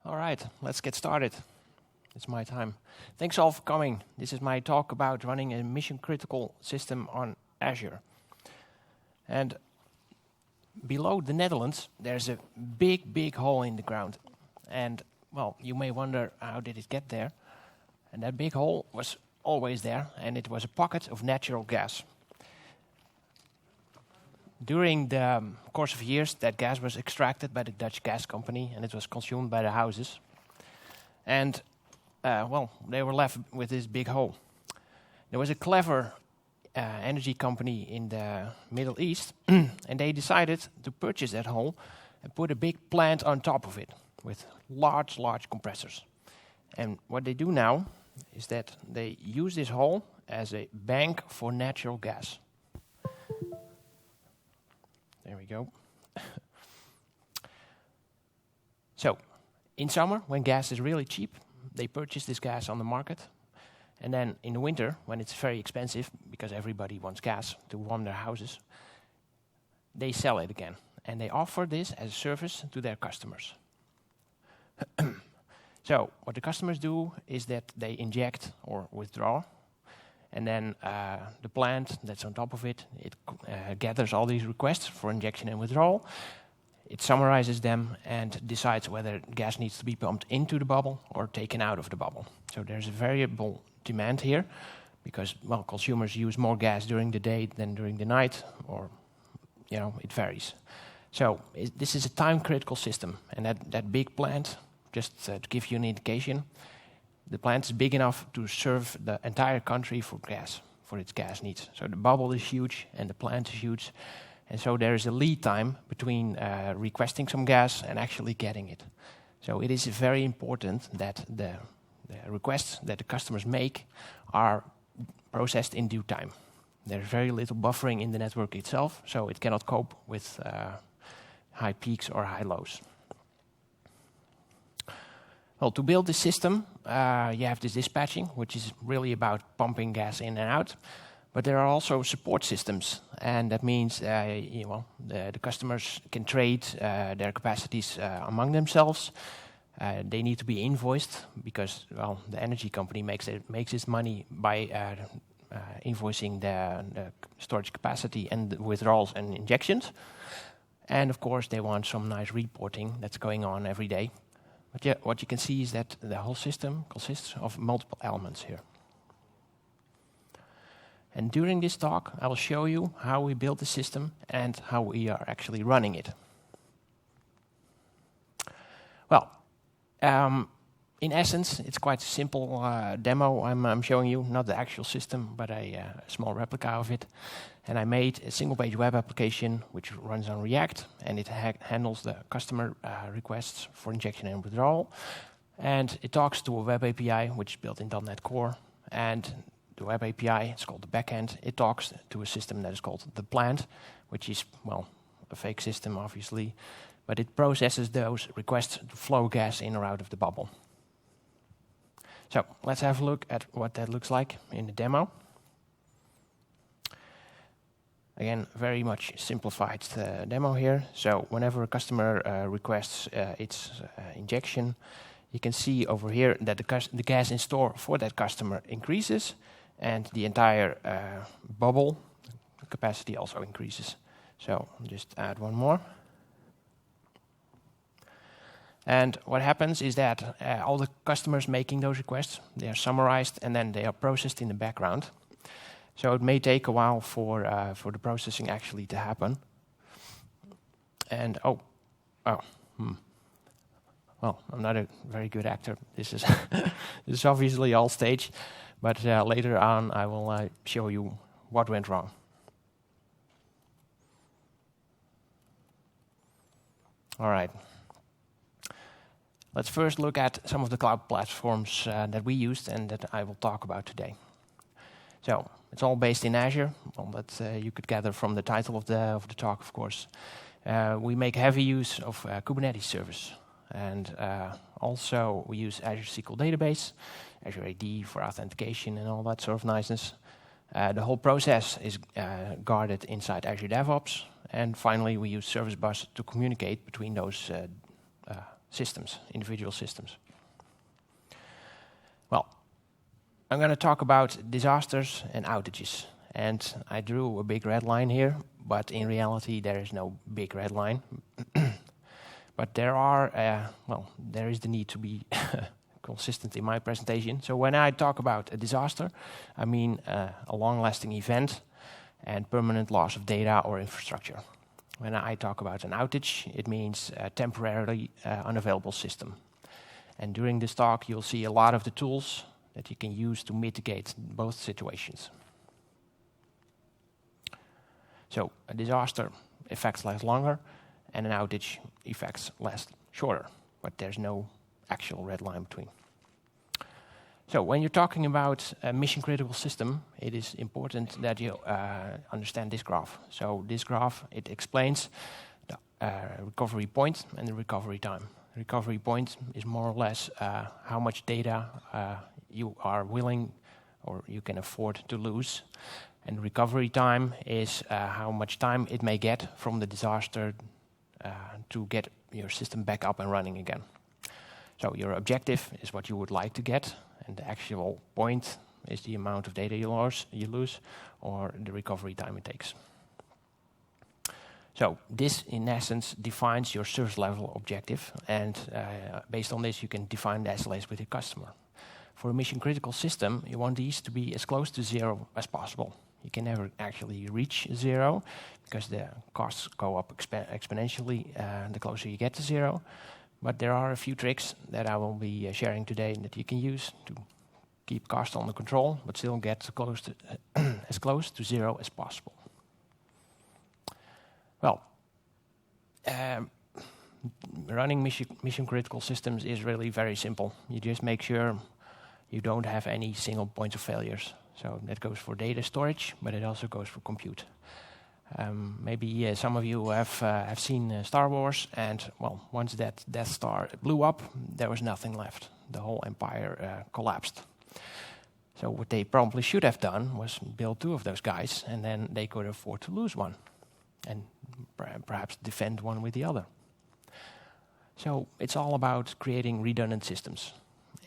All right, let's get started. It's my time. Thanks all for coming. This is my talk about running a mission-critical system on Azure. And below the Netherlands, there's a big hole in the ground. And, well, you may wonder, how did it get there? And that big hole was always there, and it was a pocket of natural gas. During the course of years, that gas was extracted by the Dutch gas company, and it was consumed by the houses. And, they were left with this big hole. There was a clever energy company in the Middle East, and they decided to purchase that hole and put a big plant on top of it with large compressors. And what they do now is that they use this hole as a bank for natural gas. There we go. So, in summer, when gas is really cheap, they purchase this gas on the market. And then in the winter, when it's very expensive, because everybody wants gas to warm their houses, they sell it again. And they offer this as a service to their customers. So, what the customers do is that they inject or withdraw. And then the plant that's on top of it, it gathers all these requests for injection and withdrawal. It summarizes them and decides whether gas needs to be pumped into the bubble or taken out of the bubble. So there's a variable demand here because, well, consumers use more gas during the day than during the night, or, it varies. So this is a time-critical system. And that big plant, just to give you an indication, the plant is big enough to serve the entire country for its gas needs. So the bubble is huge and the plant is huge. And so there is a lead time between requesting some gas and actually getting it. So it is very important that the requests that the customers make are processed in due time. There's very little buffering in the network itself, so it cannot cope with high peaks or high lows. Well, to build this system, you have this dispatching, which is really about pumping gas in and out. But there are also support systems, and that means the customers can trade their capacities among themselves. They need to be invoiced because, the energy company makes its money by invoicing the storage capacity and the withdrawals and injections. And of course, they want some nice reporting that's going on every day. But what you can see is that the whole system consists of multiple elements here. And during this talk, I will show you how we built the system and how we are actually running it. Well, in essence, it's quite a simple demo I'm showing you, not the actual system, but a small replica of it. And I made a single-page web application which runs on React, and it handles the customer requests for injection and withdrawal. And it talks to a web API, which is built in .NET Core. And the web API, it's called the backend. It talks to a system that is called the plant, which is, a fake system, obviously. But it processes those requests to flow gas in or out of the bubble. So let's have a look at what that looks like in the demo. Again, very much simplified demo here. So whenever a customer requests its injection, you can see over here that the gas in store for that customer increases, and the entire bubble capacity also increases. So I'll just add one more. And what happens is that all the customers making those requests, they are summarized and then they are processed in the background. So it may take a while for the processing actually to happen. And well, I'm not a very good actor. This is obviously all stage, but later on I will show you what went wrong. All right. Let's first look at some of the cloud platforms that we used and that I will talk about today. So it's all based in Azure. Well, that you could gather from the title of the talk, of course. We make heavy use of Kubernetes Service, and also we use Azure SQL Database, Azure AD for authentication and all that sort of niceness. The whole process is guarded inside Azure DevOps, and finally we use Service Bus to communicate between those systems, individual systems. Well, I'm going to talk about disasters and outages. And I drew a big red line here, but in reality there is no big red line. But there are, there is the need to be consistent in my presentation. So when I talk about a disaster, I mean a long-lasting event and permanent loss of data or infrastructure. When I talk about an outage, it means a temporarily unavailable system. And during this talk, you'll see a lot of the tools that you can use to mitigate both situations. So a disaster effects last longer, and an outage effects last shorter, but there's no actual red line between. So when you're talking about a mission-critical system, it is important that you understand this graph. So this graph, it explains the recovery point and the recovery time. The recovery point is more or less how much data you are willing or you can afford to lose. And recovery time is how much time it may get from the disaster to get your system back up and running again. So your objective is what you would like to get, and the actual point is the amount of data you lose or the recovery time it takes. So this, in essence, defines your service level objective, and based on this, you can define the SLAs with your customer. For a mission-critical system, you want these to be as close to zero as possible. You can never actually reach zero because the costs go up exponentially the closer you get to zero. But there are a few tricks that I will be sharing today that you can use to keep costs under control, but still get close to as close to zero as possible. Well, running mission-critical systems is really very simple. You just make sure you don't have any single points of failures. So that goes for data storage, but it also goes for compute. Maybe some of you have seen Star Wars, and well, once that Death Star blew up, there was nothing left. The whole empire collapsed. So what they probably should have done was build two of those guys, and then they could afford to lose one, and perhaps defend one with the other. So it's all about creating redundant systems.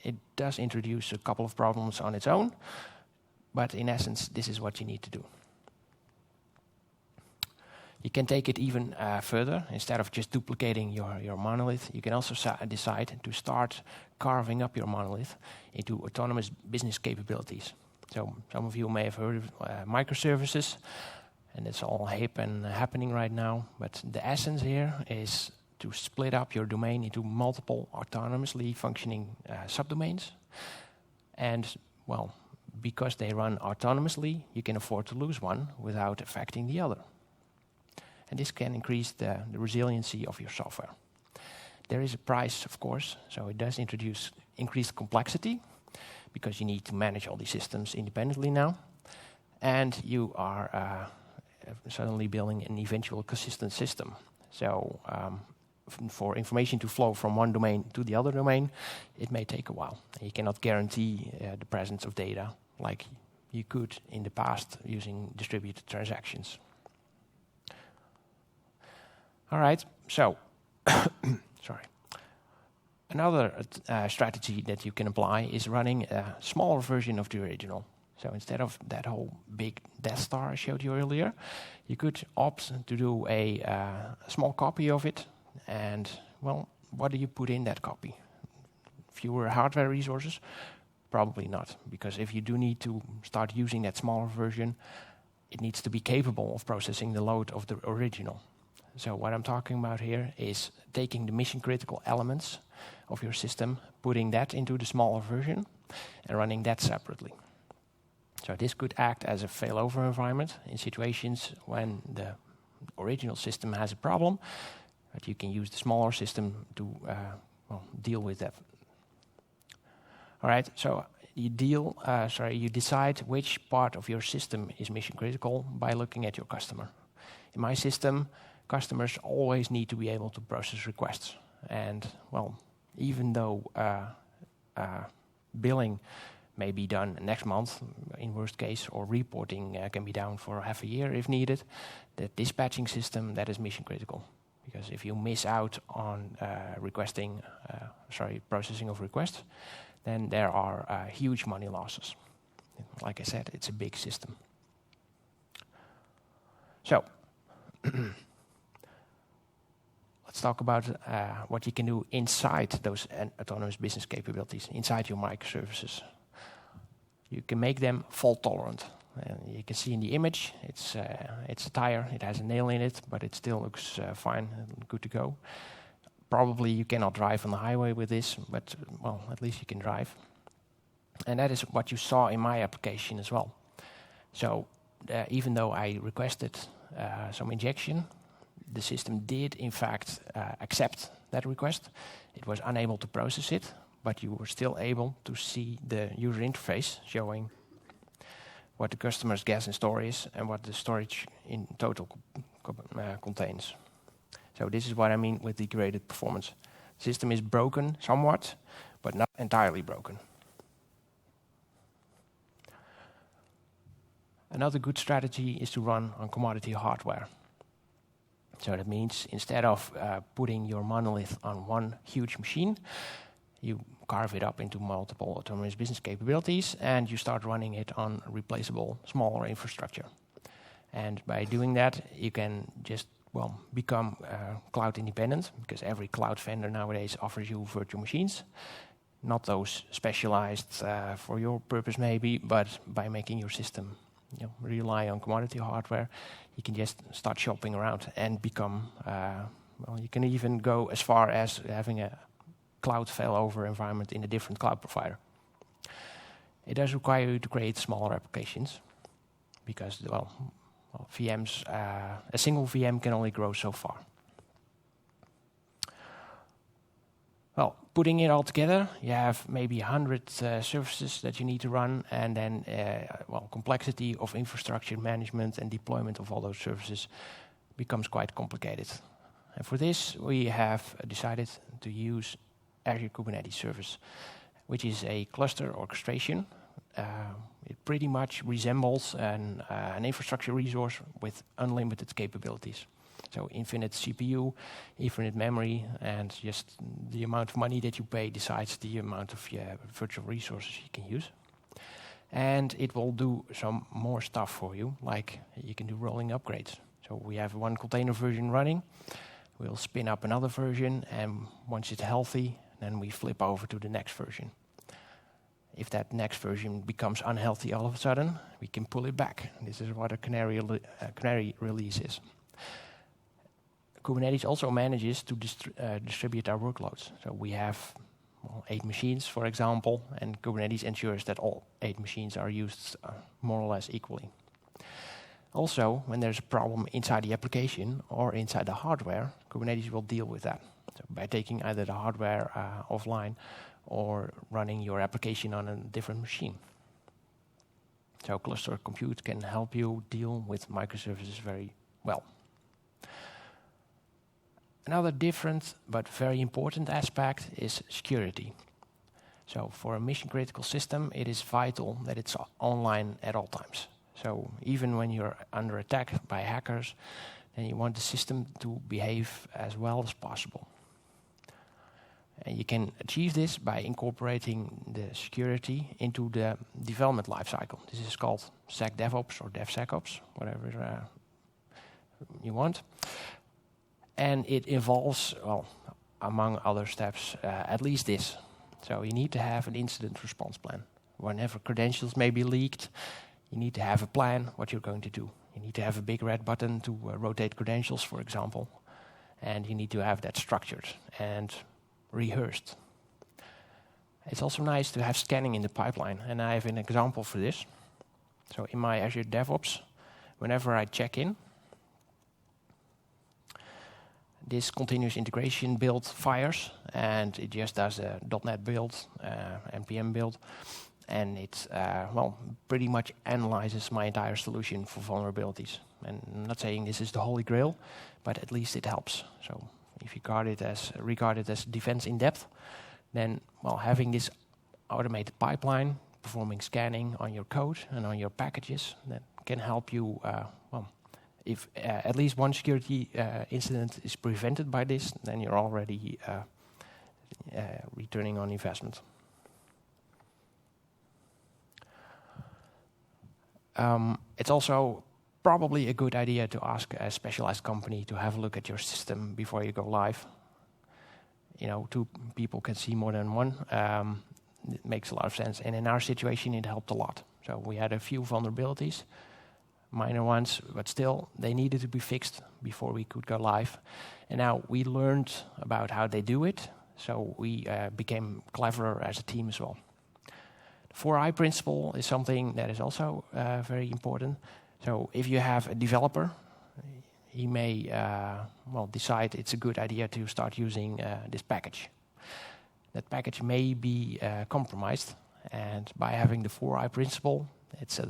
It does introduce a couple of problems on its own, but in essence, this is what you need to do. You can take it even further. Instead of just duplicating your monolith, you can also decide to start carving up your monolith into autonomous business capabilities. So some of you may have heard of microservices, and it's all hip and happening right now. But the essence here is to split up your domain into multiple autonomously functioning subdomains. And, well, because they run autonomously, you can afford to lose one without affecting the other. And this can increase the resiliency of your software. There is a price, of course, so it does introduce increased complexity because you need to manage all these systems independently now. And you are suddenly building an eventual consistent system. So for information to flow from one domain to the other domain, it may take a while. You cannot guarantee the presence of data like you could in the past using distributed transactions. All right, so, sorry. Another strategy that you can apply is running a smaller version of the original. So instead of that whole big Death Star I showed you earlier, you could opt to do a small copy of it. And, well, what do you put in that copy? Fewer hardware resources? Probably not, because if you do need to start using that smaller version, it needs to be capable of processing the load of the original. So what I'm talking about here is taking the mission-critical elements of your system, putting that into the smaller version, and running that separately. So this could act as a failover environment in situations when the original system has a problem, but you can use the smaller system to deal with that. All right, so you decide which part of your system is mission-critical by looking at your customer. In my system, customers always need to be able to process requests. And, well, even though billing may be done next month, in worst case, or reporting can be down for half a year if needed, the dispatching system, that is mission critical. because if you miss out on processing of requests, then there are huge money losses. Like I said, it's a big system. So, let's talk about what you can do inside those autonomous business capabilities, inside your microservices. You can make them fault tolerant. You can see in the image, it's a tire, it has a nail in it, but it still looks fine and good to go. Probably you cannot drive on the highway with this, but well, at least you can drive. And that is what you saw in my application as well. So even though I requested some injection, the system did in fact accept that request. It was unable to process it, but you were still able to see the user interface showing what the customer's gas and store is and what the storage in total contains. So this is what I mean with degraded performance. The system is broken somewhat, but not entirely broken. Another good strategy is to run on commodity hardware. So that means instead of putting your monolith on one huge machine, you carve it up into multiple autonomous business capabilities and you start running it on replaceable, smaller infrastructure. And by doing that, you can just, well, become cloud independent, because every cloud vendor nowadays offers you virtual machines. Not those specialized for your purpose maybe, but by making your system rely on commodity hardware, you can just start shopping around and become, well, you can even go as far as having a cloud failover environment in a different cloud provider. It does require you to create smaller applications because, well VMs, a single VM can only grow so far. Well, putting it all together, you have maybe 100 services that you need to run, and then, well, complexity of infrastructure management and deployment of all those services becomes quite complicated. And for this, we have decided to use Azure Kubernetes Service, which is a cluster orchestration. It pretty much resembles an infrastructure resource with unlimited capabilities. So infinite CPU, infinite memory, and just the amount of money that you pay decides the amount of virtual resources you can use. And it will do some more stuff for you, like you can do rolling upgrades. So we have one container version running, we'll spin up another version, and once it's healthy, then we flip over to the next version. If that next version becomes unhealthy all of a sudden, we can pull it back. This is what a canary release is. Kubernetes also manages to distribute our workloads. So we have 8 machines, for example, and Kubernetes ensures that all 8 machines are used more or less equally. Also, when there's a problem inside the application or inside the hardware, Kubernetes will deal with that. So by taking either the hardware offline or running your application on a different machine. So cluster compute can help you deal with microservices very well. Another different but very important aspect is security. So for a mission-critical system, it is vital that it's online at all times. So even when you're under attack by hackers, then you want the system to behave as well as possible. And you can achieve this by incorporating the security into the development lifecycle. This is called SecDevOps or DevSecOps, whatever you want. And it involves, well, among other steps, at least this. So you need to have an incident response plan. Whenever credentials may be leaked, you need to have a plan what you're going to do. You need to have a big red button to rotate credentials, for example. And you need to have that structured and rehearsed. It's also nice to have scanning in the pipeline. And I have an example for this. So in my Azure DevOps, whenever I check in, this continuous integration build fires, and it just does a .NET build, npm build, and it well, pretty much analyzes my entire solution for vulnerabilities. And I'm not saying this is the holy grail, but at least it helps. So if you regard it as defense in depth, then, well, having this automated pipeline, performing scanning on your code and on your packages, that can help you well, if at least one security incident is prevented by this, then you're already returning on investment. It's also probably a good idea to ask a specialized company to have a look at your system before you go live. You know, 2 people can see more than one. It makes a lot of sense. And in our situation, it helped a lot. So we had a few vulnerabilities, minor ones, but still, they needed to be fixed before we could go live. And now we learned about how they do it, so we became cleverer as a team as well. The 4I principle is something that is also very important. So if you have a developer, he may decide it's a good idea to start using this package. That package may be compromised, and by having the 4I principle, it's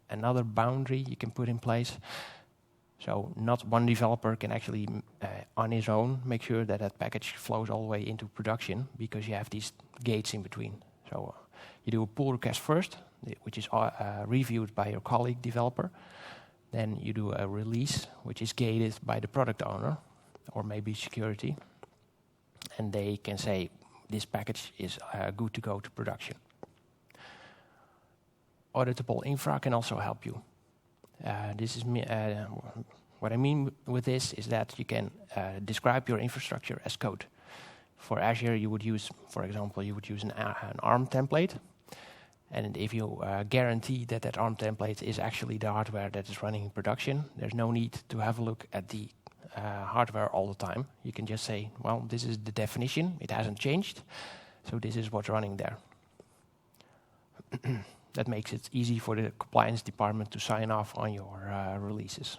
another boundary you can put in place. So not one developer can actually, on his own, make sure that that package flows all the way into production, because you have these gates in between. So you do a pull request first, which is reviewed by your colleague developer. Then you do a release, which is gated by the product owner, or maybe security. And they can say, this package is good to go to production. Auditable infra can also help you. What I mean with this is that you can describe your infrastructure as code. For Azure, you would use, for example, an ARM template. And if you guarantee that that ARM template is actually the hardware that is running in production, there's no need to have a look at the hardware all the time. You can just say, well, this is the definition, it hasn't changed, so this is what's running there. That makes it easy for the compliance department to sign off on your releases.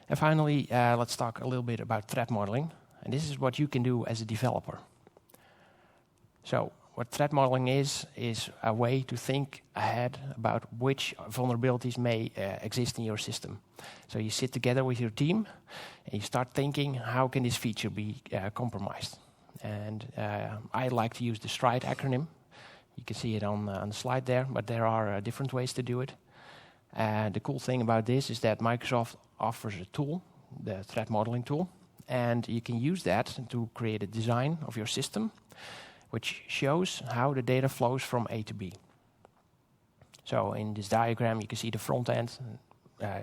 And finally, let's talk a little bit about threat modeling. And this is what you can do as a developer. So what threat modeling is a way to think ahead about which vulnerabilities may exist in your system. So you sit together with your team and you start thinking, how can this feature be compromised? And I like to use the STRIDE acronym. You can see it on the slide there, but there are different ways to do it. The cool thing about this is that Microsoft offers a tool, the threat modeling tool, and you can use that to create a design of your system, which shows how the data flows from A to B. So in this diagram, you can see the front end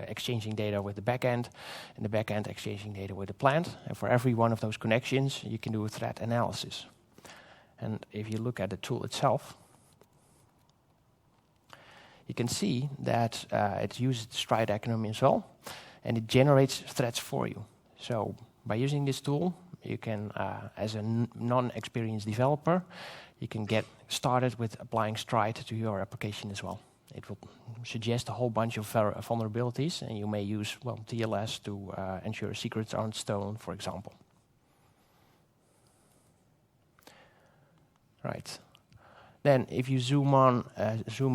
exchanging data with the back end, and the back end exchanging data with the plant. And for every one of those connections, you can do a threat analysis. And if you look at the tool itself, you can see that it uses the STRIDE acronym as well, and it generates threats for you. So by using this tool, you can, as a non-experienced developer, you can get started with applying STRIDE to your application as well. It will suggest a whole bunch of vulnerabilities, and you may use TLS to ensure secrets aren't stolen, for example. Right. Then, if you zoom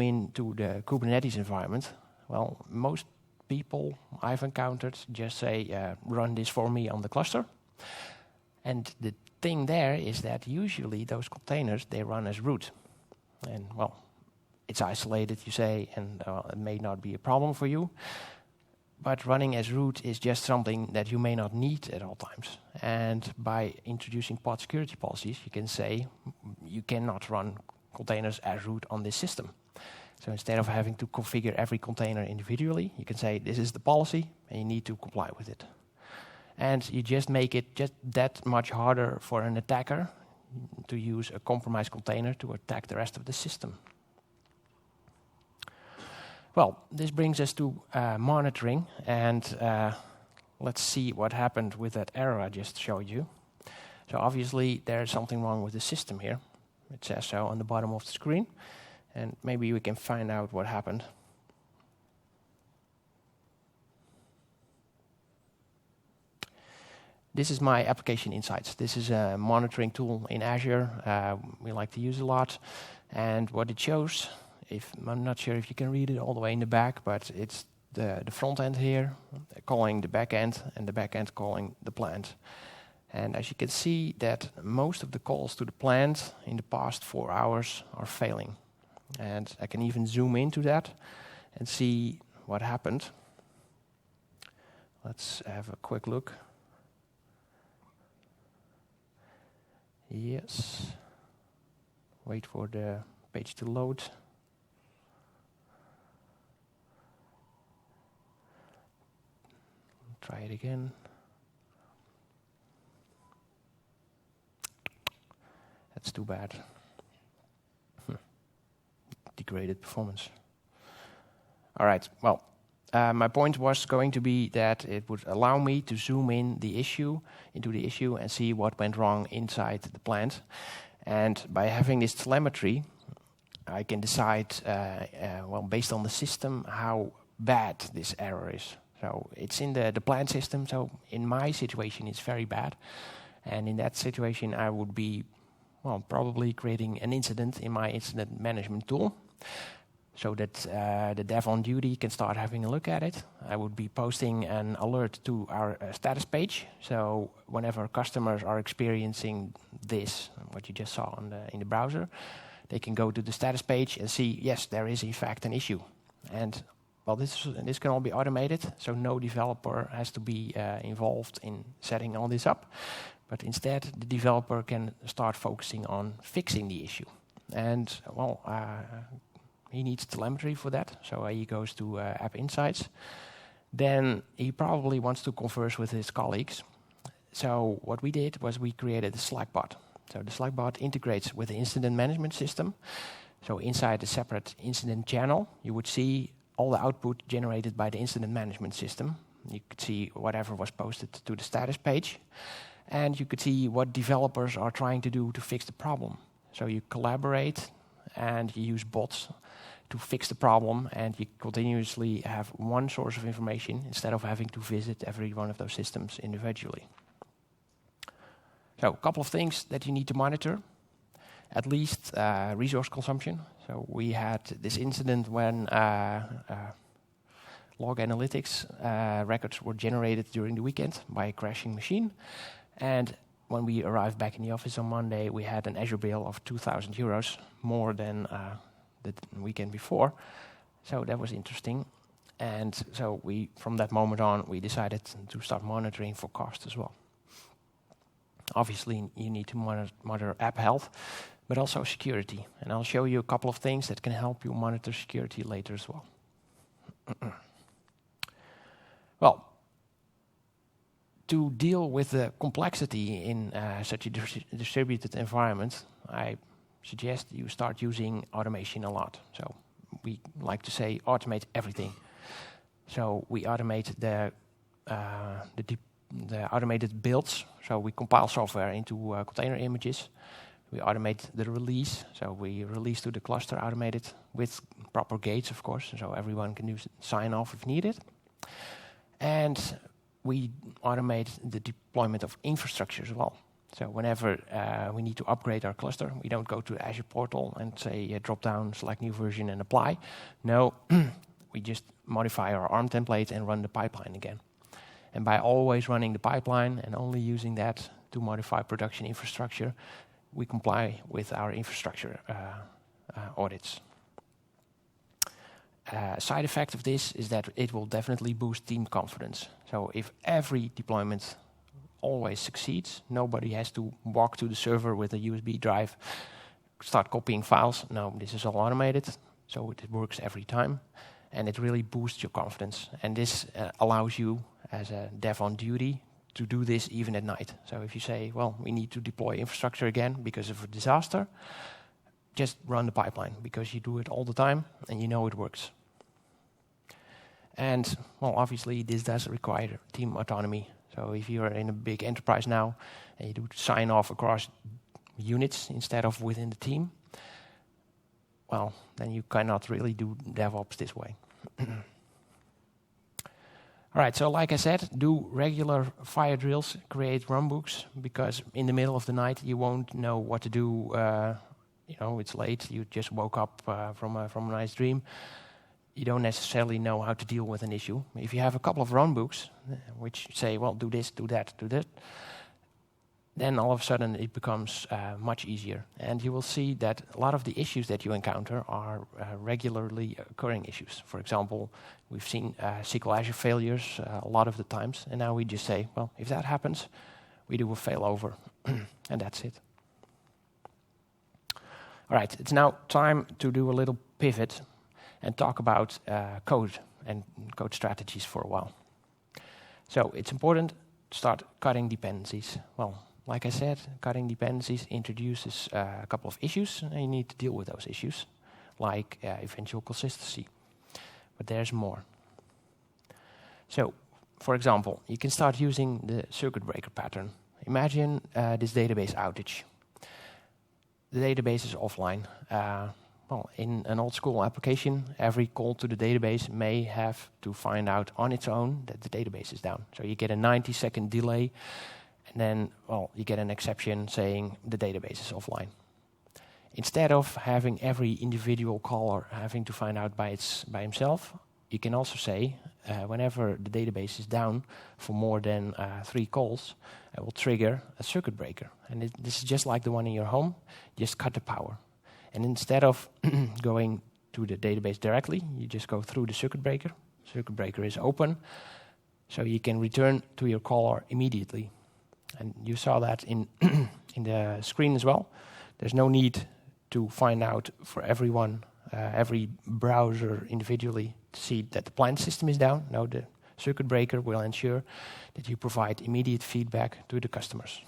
in to the Kubernetes environment, well, most people I've encountered just say, run this for me on the cluster. And the thing there is that usually those containers, they run as root. And, well, it's isolated, you say, and it may not be a problem for you. But running as root is just something that you may not need at all times. And by introducing pod security policies, you can say you cannot run containers as root on this system. So instead of having to configure every container individually, you can say this is the policy and you need to comply with it. And you just make it just that much harder for an attacker to use a compromised container to attack the rest of the system. Well, this brings us to monitoring, and let's see what happened with that error I just showed you. So obviously there's something wrong with the system here. It says so on the bottom of the screen, and maybe we can find out what happened. This is my application insights. This is a monitoring tool in Azure we like to use a lot, and what it shows, I'm not sure if you can read it all the way in the back, but it's the front end here calling the back end, and the back end calling the plant. And as you can see, that most of the calls to the plant in the past 4 hours are failing. And I can even zoom into that and see what happened Let's have a quick look. Yes. Wait for the page to load. Try it again. That's too bad. Degraded performance. All right, well, my point was going to be that it would allow me to zoom into the issue and see what went wrong inside the plant. And by having this telemetry, I can decide, well, based on the system, how bad this error is. So it's in the plant system, so in my situation it's very bad. And in that situation I would be, well, probably creating an incident in my incident management tool, so that the dev on duty can start having a look at it. I would be posting an alert to our status page, so whenever customers are experiencing this, what you just saw in the browser, they can go to the status page and see, yes, there is in fact an issue. And well, this can all be automated, so no developer has to be involved in setting all this up. But instead, the developer can start focusing on fixing the issue. And, well, he needs telemetry for that, so he goes to App Insights. Then he probably wants to converse with his colleagues. So what we did was we created a Slack bot. So the Slack bot integrates with the incident management system. So inside the separate incident channel, you would see all the output generated by the incident management system. You could see whatever was posted to the status page. And you could see what developers are trying to do to fix the problem. So you collaborate and you use bots to fix the problem, and you continuously have one source of information instead of having to visit every one of those systems individually. So a couple of things that you need to monitor. At least resource consumption. So we had this incident when log analytics records were generated during the weekend by a crashing machine. And when we arrived back in the office on Monday, we had an Azure bill of 2,000 euros, more than the weekend before. So that was interesting. And so from that moment on, we decided to start monitoring for cost as well. Obviously, you need to monitor app health, but also security. And I'll show you a couple of things that can help you monitor security later as well. Well, to deal with the complexity in such a distributed environment, I suggest you start using automation a lot. So we like to say automate everything. So we automate the automated builds. So we compile software into container images. We automate the release. So we release to the cluster automated with proper gates, of course, so everyone can sign off if needed. And we automate the deployment of infrastructure as well. So whenever we need to upgrade our cluster, we don't go to the Azure portal and say drop down, select new version and apply. No, we just modify our ARM template and run the pipeline again. And by always running the pipeline and only using that to modify production infrastructure, we comply with our infrastructure audits. A side effect of this is that it will definitely boost team confidence. So if every deployment always succeeds, nobody has to walk to the server with a USB drive, start copying files. No, this is all automated, so it works every time. And it really boosts your confidence. And this allows you, as a dev on duty, to do this even at night. So if you say, well, we need to deploy infrastructure again because of a disaster, just run the pipeline, because you do it all the time and you know it works. And, well, obviously this does require team autonomy. So if you're in a big enterprise now and you do sign off across units instead of within the team, well, then you cannot really do DevOps this way. All right, so like I said, do regular fire drills, create runbooks, because in the middle of the night you won't know what to do. It's late, you just woke up from a nice dream. You don't necessarily know how to deal with an issue. If you have a couple of runbooks, which say, well, do this, do that, then all of a sudden it becomes much easier. And you will see that a lot of the issues that you encounter are regularly occurring issues. For example, we've seen SQL Azure failures a lot of the times, and now we just say, well, if that happens, we do a failover, and that's it. All right, it's now time to do a little pivot and talk about code and code strategies for a while. So it's important to start cutting dependencies. Well, like I said, cutting dependencies introduces a couple of issues, and you need to deal with those issues, like eventual consistency. But there's more. So, for example, you can start using the circuit breaker pattern. Imagine this database outage. The database is offline. Well, in an old school application, every call to the database may have to find out on its own that the database is down. So you get a 90-second delay, and then, well, you get an exception saying the database is offline. Instead of having every individual caller having to find out by himself, you can also say, whenever the database is down for more than 3 calls, it will trigger a circuit breaker. And this is just like the one in your home, just cut the power. And instead of going to the database directly, you just go through the circuit breaker. Circuit breaker is open, so you can return to your caller immediately. And you saw that in the screen as well. There's no need to find out for everyone, every browser individually, to see that the plant system is down. No, the circuit breaker will ensure that you provide immediate feedback to the customers.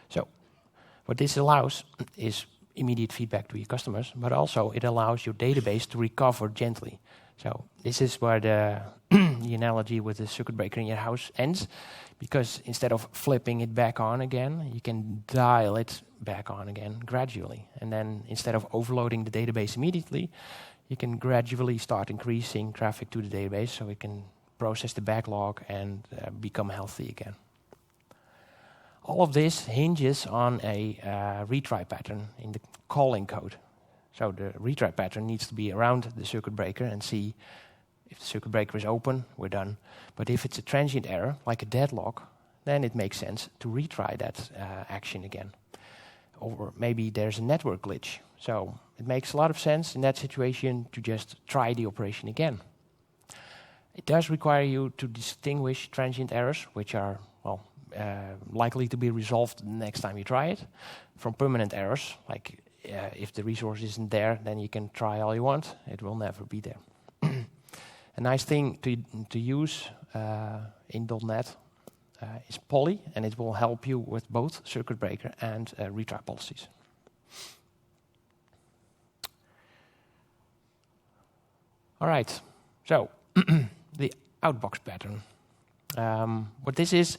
So, what this allows is immediate feedback to your customers, but also it allows your database to recover gently. So this is where the analogy with the circuit breaker in your house ends, because instead of flipping it back on again, you can dial it back on again gradually. And then instead of overloading the database immediately, you can gradually start increasing traffic to the database so it can process the backlog and become healthy again. All of this hinges on a retry pattern in the calling code. So the retry pattern needs to be around the circuit breaker and see if the circuit breaker is open, we're done. But if it's a transient error, like a deadlock, then it makes sense to retry that action again. Or maybe there's a network glitch. So it makes a lot of sense in that situation to just try the operation again. It does require you to distinguish transient errors, which are, well, likely to be resolved the next time you try it, from permanent errors, like if the resource isn't there, then you can try all you want, it will never be there. A nice thing to use in .NET is Poly, and it will help you with both circuit breaker and retry policies. All right, so the Outbox pattern. What this is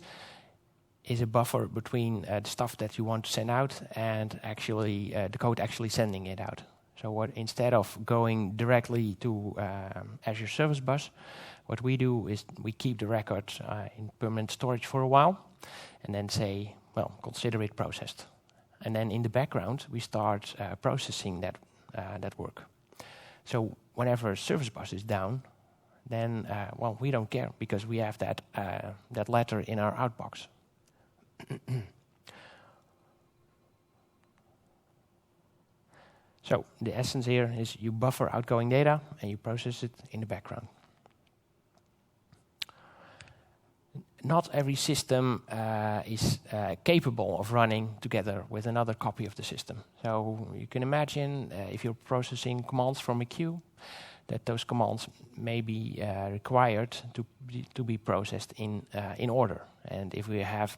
a buffer between the stuff that you want to send out and actually the code actually sending it out. So what, instead of going directly to Azure Service Bus, what we do is we keep the record in permanent storage for a while and then say, well, consider it processed. And then in the background, we start processing that work. So whenever Service Bus is down, then, well, we don't care because we have that letter in our outbox. So the essence here is you buffer outgoing data and you process it in the background. Not every system is capable of running together with another copy of the system. So you can imagine if you're processing commands from a queue, that those commands may be required to be processed in order. And if we have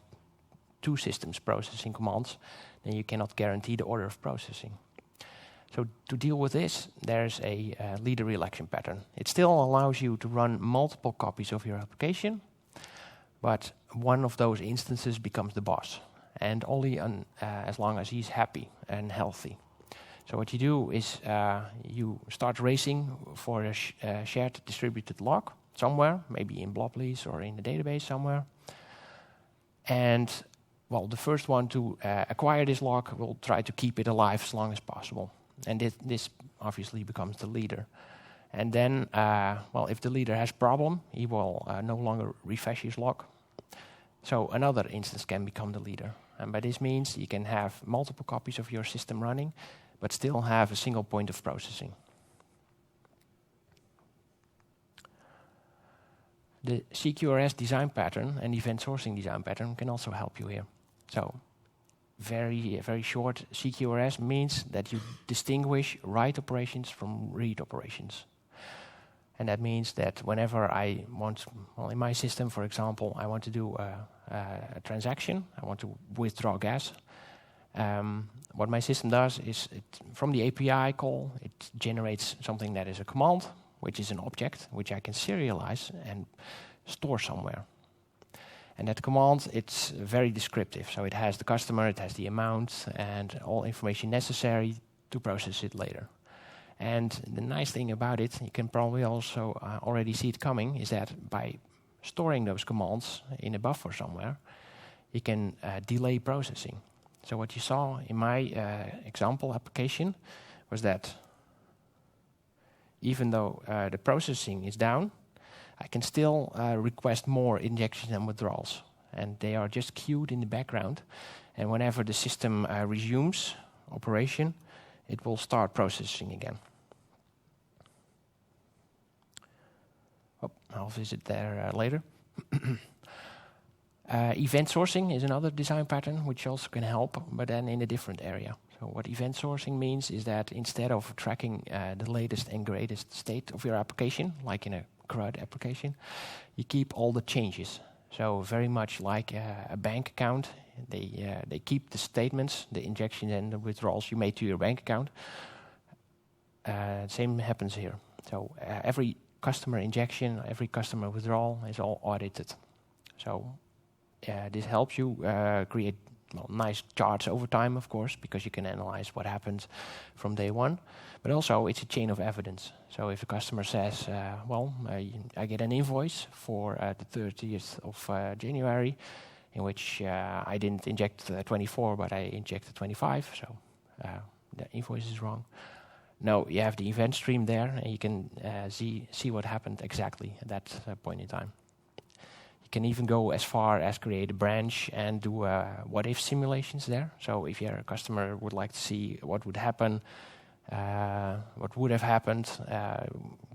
2 systems processing commands, then you cannot guarantee the order of processing. So to deal with this, there's a leader election pattern. It still allows you to run multiple copies of your application, but one of those instances becomes the boss, and only as long as he's happy and healthy. So what you do is you start racing for a shared distributed log somewhere, maybe in Blob or in the database somewhere. And well, the first one to acquire this log will try to keep it alive as long as possible. And this obviously becomes the leader. And then, well, if the leader has problem, he will no longer refresh his log. So another instance can become the leader. And by this means, you can have multiple copies of your system running, but still have a single point of processing. The CQRS design pattern and event sourcing design pattern can also help you here. So, very short, CQRS means that you distinguish write operations from read operations. And that means that whenever I want, well, in my system, for example, I want to do a transaction, I want to withdraw gas. What my system does is, from the API call, it generates something that is a command, which is an object, which I can serialize and store somewhere. And that command, it's very descriptive. So it has the customer, it has the amount, and all information necessary to process it later. And the nice thing about it, you can probably also already see it coming, is that by storing those commands in a buffer somewhere, you can delay processing. So what you saw in my example application was that even though the processing is down, I can still request more injections and withdrawals. And they are just queued in the background. And whenever the system resumes operation, it will start processing again. Oh, I'll visit there later. Event sourcing is another design pattern which also can help, but then in a different area. So what event sourcing means is that instead of tracking the latest and greatest state of your application, like in a CRUD application, you keep all the changes. So very much like a bank account, they keep the statements, the injections and the withdrawals you made to your bank account. Same happens here. So every customer injection, every customer withdrawal is all audited. So this helps you create nice charts over time, of course, because you can analyze what happened from day one. But also, it's a chain of evidence. So if the customer says, I get an invoice for the 30th of January, in which I didn't inject 24, but I injected 25, so the invoice is wrong. No, you have the event stream there, and you can see what happened exactly at that point in time. You can even go as far as create a branch and do what-if simulations there. So if your customer would like to see what would happen, what would have happened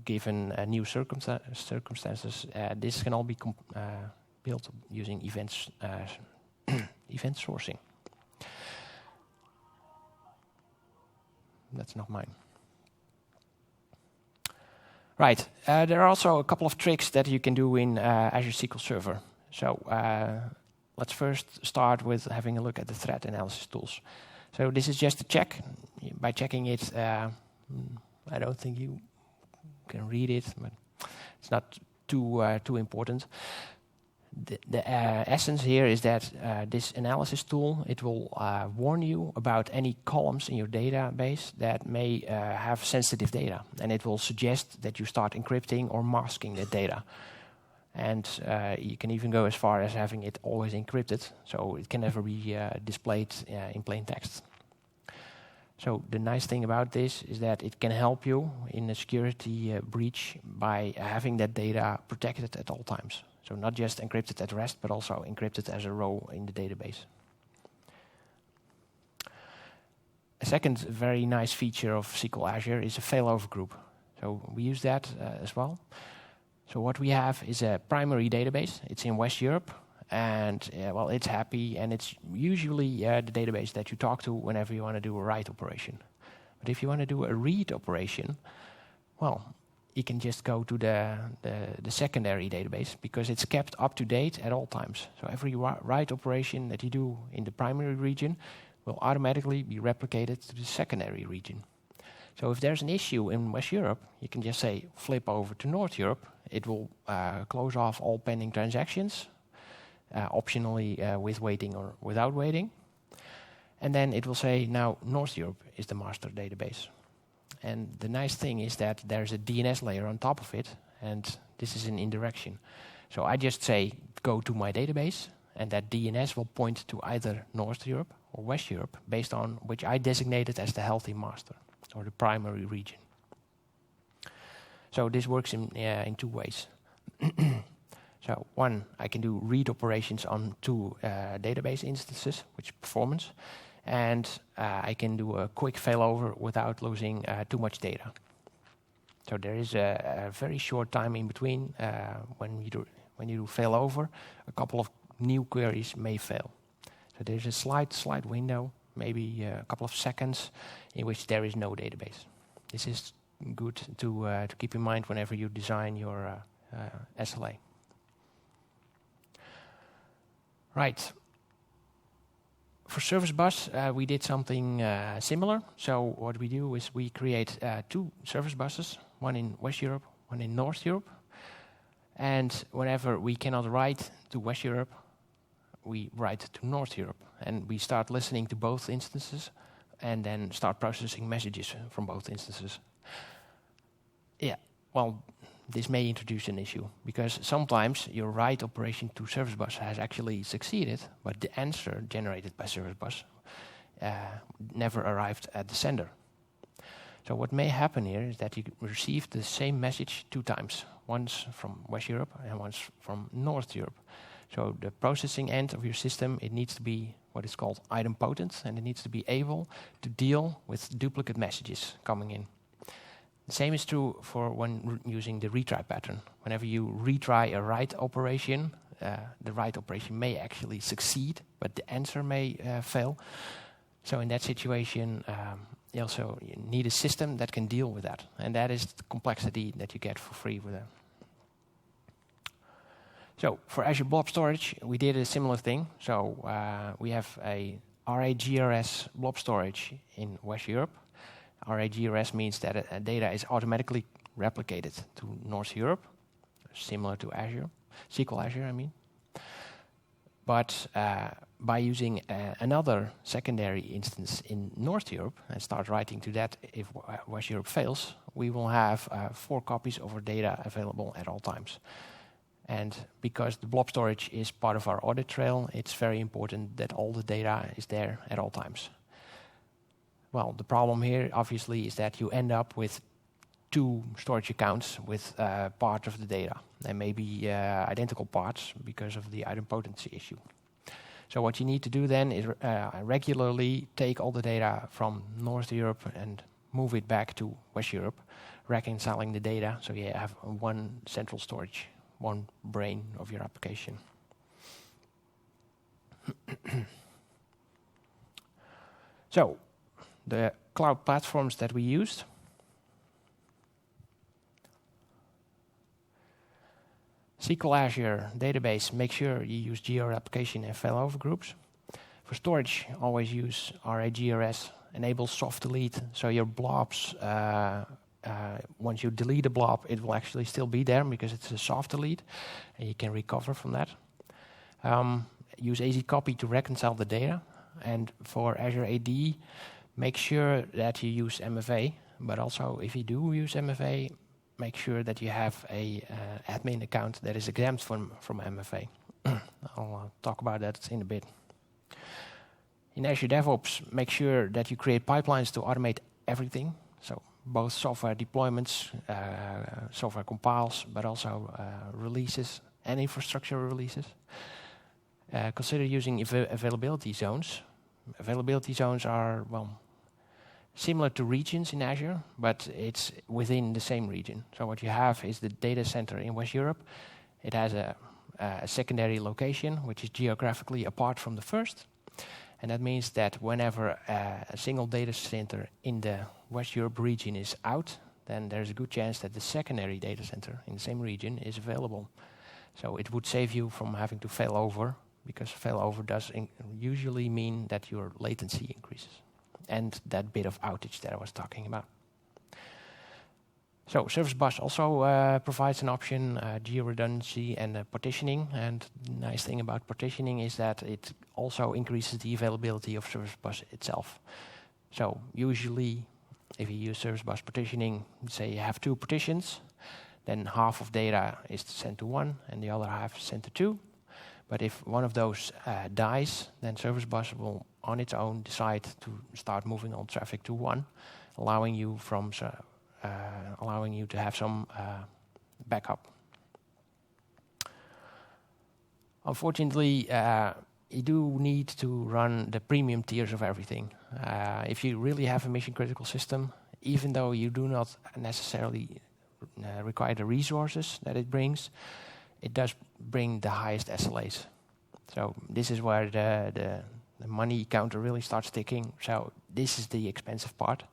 given new circumstances, this can all be built using event sourcing. That's not mine. Right, there are also a couple of tricks that you can do in Azure SQL Server. So let's first start with having a look at the threat analysis tools. So this is just a check. By checking it, I don't think you can read it, but it's not too important. The essence here is that this analysis tool, it will warn you about any columns in your database that may have sensitive data, and it will suggest that you start encrypting or masking that data. And you can even go as far as having it always encrypted, so it can never be displayed in plain text. So the nice thing about this is that it can help you in a security breach by having that data protected at all times. So not just encrypted at rest, but also encrypted as a row in the database. A second very nice feature of SQL Azure is a failover group. So we use that as well. So what we have is a primary database. It's in West Europe, and it's happy, and it's usually the database that you talk to whenever you want to do a write operation. But if you want to do a read operation, well, you can just go to the secondary database because it's kept up to date at all times. So every write operation that you do in the primary region will automatically be replicated to the secondary region. So if there's an issue in West Europe, you can just say flip over to North Europe. It will close off all pending transactions, optionally with waiting or without waiting. And then it will say now North Europe is the master database. And the nice thing is that there's a DNS layer on top of it, and this is an indirection. So I just say, go to my database, and that DNS will point to either North Europe or West Europe, based on which I designated as the healthy master, or the primary region. So this works in two ways. So one, I can do read operations on two database instances, which is performance. And I can do a quick failover without losing too much data. So there is a very short time in between when you do failover. A couple of new queries may fail. So there's a slight window, maybe a couple of seconds, in which there is no database. This is good to keep in mind whenever you design your SLA. Right. For Service Bus, we did something similar. So what we do is we create two service buses, one in West Europe, one in North Europe. And whenever we cannot write to West Europe, we write to North Europe. And we start listening to both instances and then start processing messages from both instances. Yeah, well, this may introduce an issue because sometimes your write operation to Service Bus has actually succeeded, but the answer generated by Service Bus never arrived at the sender. So what may happen here is that you receive the same message two times, once from West Europe and once from North Europe. So the processing end of your system, it needs to be what is called idempotent, and it needs to be able to deal with duplicate messages coming in. The same is true for when using the retry pattern. Whenever you retry a write operation, the write operation may actually succeed, but the answer may fail. So in that situation, you also need a system that can deal with that. And that is the complexity that you get for free with it. So for Azure Blob Storage, we did a similar thing. So we have a RAGRS Blob Storage in West Europe. RAGRS means that data is automatically replicated to North Europe, similar to Azure, SQL Azure, I mean. But by using another secondary instance in North Europe and start writing to that if West Europe fails, we will have 4 copies of our data available at all times. And because the blob storage is part of our audit trail, it's very important that all the data is there at all times. Well, the problem here, obviously, is that you end up with 2 storage accounts with part of the data. They may be identical parts because of the idempotency issue. So what you need to do then is regularly take all the data from North Europe and move it back to West Europe, reconciling the data so you have one central storage, one brain of your application. So, the cloud platforms that we used. SQL Azure database, make sure you use GR application and failover groups. For storage, always use RAGRS, enable soft delete, so your blobs, once you delete a blob, it will actually still be there because it's a soft delete, and you can recover from that. Use AZ copy to reconcile the data, and for Azure AD, make sure that you use MFA, but also if you do use MFA, make sure that you have a admin account that is exempt from MFA. I'll talk about that in a bit. In Azure DevOps, make sure that you create pipelines to automate everything. So both software deployments, software compiles, but also releases and infrastructure releases. Consider using availability zones. Availability zones are, well, similar to regions in Azure, but it's within the same region. So what you have is the data center in West Europe. It has a secondary location, which is geographically apart from the first. And that means that whenever a single data center in the West Europe region is out, then there's a good chance that the secondary data center in the same region is available. So it would save you from having to fail over, because failover does usually mean that your latency increases. And that bit of outage that I was talking about. So Service Bus also provides an option, geo-redundancy and partitioning. And the nice thing about partitioning is that it also increases the availability of Service Bus itself. So usually, if you use Service Bus partitioning, say you have 2 partitions, then half of data is sent to one and the other half is sent to 2. But if one of those dies, then Service Bus will on its own decide to start moving all traffic to 1, allowing you from allowing you to have some backup. Unfortunately, you do need to run the premium tiers of everything. If you really have a mission-critical system, even though you do not necessarily require the resources that it brings, it does bring the highest SLAs. So this is where the money counter really starts ticking. So this is the expensive part.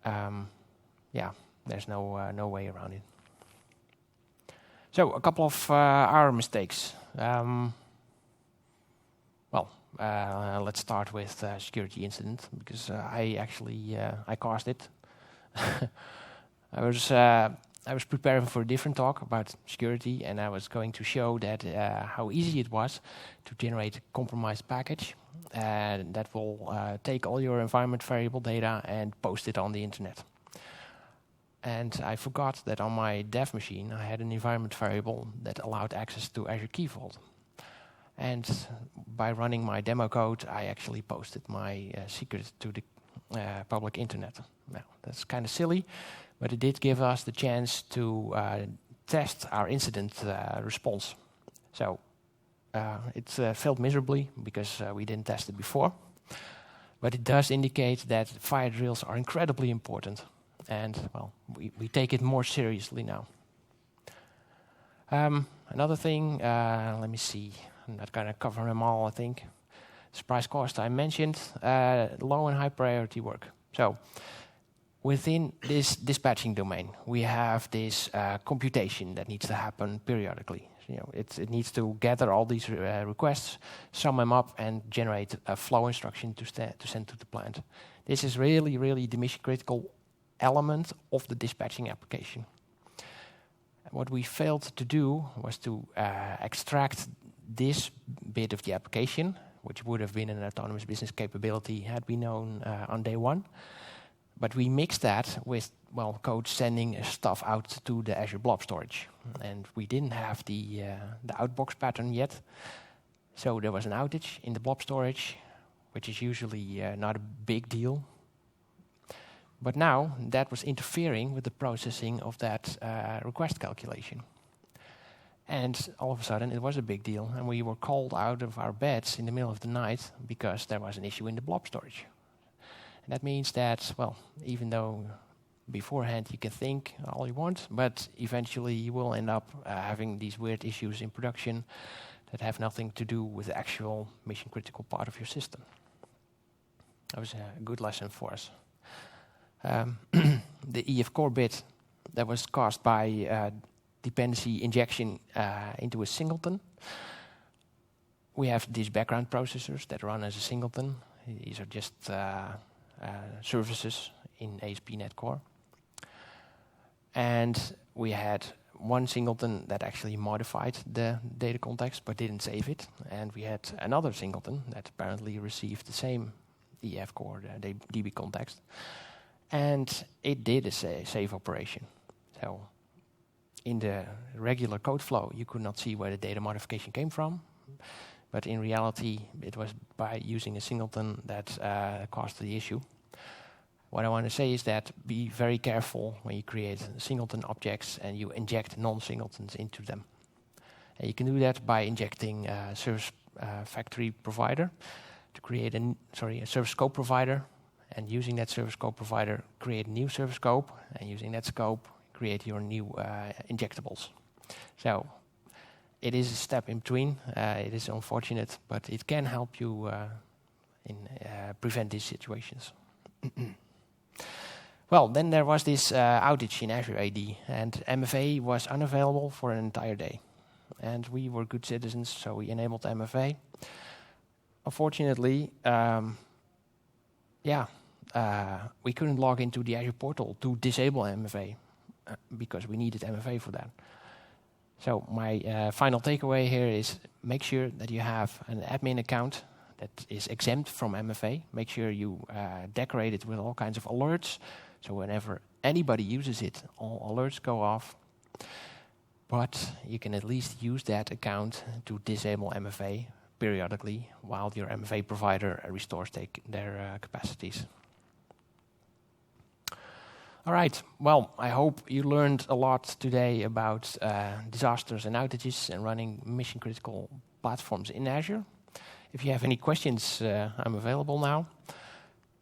Yeah, there's no way around it. So a couple of our mistakes. Let's start with security incident, because I caused it. I was preparing for a different talk about security, and I was going to show that how easy it was to generate a compromised package that will take all your environment variable data and post it on the internet. And I forgot that on my dev machine I had an environment variable that allowed access to Azure Key Vault. And by running my demo code, I actually posted my secret to the public internet. Now, that's kind of silly, but it did give us the chance to test our incident response. So it failed miserably because we didn't test it before. But it does indicate that fire drills are incredibly important. And, well, we take it more seriously now. Another thing, let me see. I'm not going to cover them all, I think. Surprise cost I mentioned, low and high priority work. So within this dispatching domain, we have this computation that needs to happen periodically. You know, it needs to gather all these requests, sum them up, and generate a flow instruction to send to the plant. This is really, really the mission-critical element of the dispatching application. What we failed to do was to extract this bit of the application, which would have been an autonomous business capability had we known on day one. But we mixed that with, well, code sending stuff out to the Azure Blob storage. And we didn't have the Outbox pattern yet. So there was an outage in the Blob storage, which is usually not a big deal. But now that was interfering with the processing of that request calculation. And all of a sudden it was a big deal, and we were called out of our beds in the middle of the night because there was an issue in the Blob storage. And that means that, well, even though beforehand you can think all you want, but eventually you will end up having these weird issues in production that have nothing to do with the actual mission-critical part of your system. That was a good lesson for us. The EF core bit that was caused by dependency injection into a singleton. We have these background processors that run as a singleton. These are just services in ASP.NET Core. And we had one singleton that actually modified the data context but didn't save it. And we had another singleton that apparently received the same EF core, the DB context. And it did a save operation. So in the regular code flow, you could not see where the data modification came from. But in reality, it was by using a singleton that caused the issue. What I want to say is that be very careful when you create singleton objects and you inject non-singletons into them. And you can do that by injecting a service factory provider to create a service scope provider, and using that service scope provider, create a new service scope, and using that scope, create your new injectables. So it is a step in between. It is unfortunate, but it can help you prevent these situations. Well, then there was this outage in Azure AD, and MFA was unavailable for an entire day. And we were good citizens, so we enabled MFA. Unfortunately, we couldn't log into the Azure portal to disable MFA because we needed MFA for that. So my final takeaway here is make sure that you have an admin account that is exempt from MFA. Make sure you decorate it with all kinds of alerts. So whenever anybody uses it, all alerts go off. But you can at least use that account to disable MFA periodically while your MFA provider restores their capacities. All right. Well, I hope you learned a lot today about disasters and outages and running mission-critical platforms in Azure. If you have any questions, I'm available now.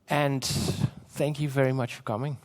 And thank you very much for coming.